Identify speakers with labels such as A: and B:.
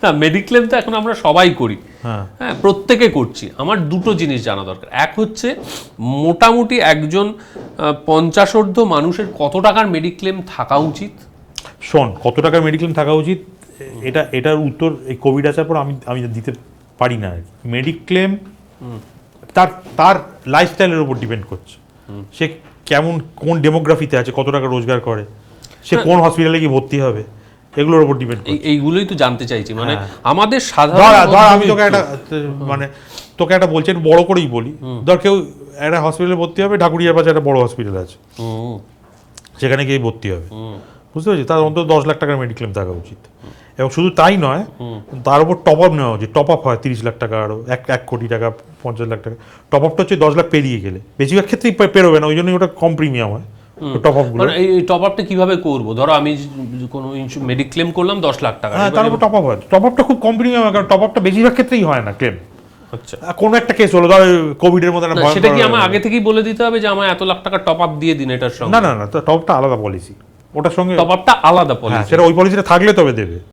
A: না, মেডিক্লেম তো এখন আমরা সবাই করি, হ্যাঁ প্রত্যেকে করছি। আমার দুটো জিনিস জানা দরকার। এক হচ্ছে মোটামুটি একজন 50 মানুষের কত টাকার মেডিক্লেম থাকা উচিত?
B: শোন, কত টাকার মেডিক্লেম থাকা উচিত এটার উত্তর এই কোভিড আসার পর আমি দিতে পারি না। মেডিক্লেম তার লাইফস্টাইলের উপর ডিপেন্ড করছে, সে কোন ডেমোগ্রাফিতে আছে, কত টাকা রোজগার করে, সে কোন হসপিটালে গিয়ে ভর্তি হবে, এগুলোর উপর ডিপেন্ড করে।
A: এইগুলোই তো জানতে চাইছি, মানে আমাদের সাধারণ
B: আমি তোকে একটা বলছি, একটু বড় করেই বলি। ধর কেউ একটা হসপিটালে ভর্তি হবে, ঢাকুরিয়ার পাশে একটা বড় হসপিটাল আছে, সেখানে গিয়ে ভর্তি হবে, বুঝতে পারছি, তার অন্তত 10 লাখ টাকার মেডিক্লেম থাকা উচিত। এবং শুধু তাই নয়, তার উপর টপ আপ নেওয়া উচিত। টপ আপ হয় 30 লাখ টাকা, আরও 1 কোটি টাকা, 50 লাখ টাকা। টপ আপটা হচ্ছে 10 লাখ পেরিয়ে গেলে, বেশিরভাগ ক্ষেত্রেই পেরোবে না, ওই জন্যই ওটা কম প্রিমিয়াম হয় টপ আপ গুলো।
A: এই টপ আপটা কিভাবে করবো? ধরো আমি কোনো মেডিক্লেম করলাম 10 লাখ টাকা,
B: হ্যাঁ, তার উপর টপ আপ হয়। টপ আপটা খুব কম প্রিমিয়াম হয়, কারণ টপ আপটা বেশিরভাগ ক্ষেত্রেই হয় না ক্লেম।
A: আচ্ছা,
B: কোনো একটা কেস হলো, ধর কোভিডের মতো একটা,
A: সেটা কি আমার আগে থেকেই বলে দিতে হবে যে আমার এত লাখ টাকা টপ আপ দিয়ে দিন এটার সঙ্গে?
B: না, টপ আপটা আলাদা পলিসি, ওটার সঙ্গে
A: টপ আপটা আলাদা পলিসি,
B: সেটা ওই পলিসিটা থাকলে তবে দেবে।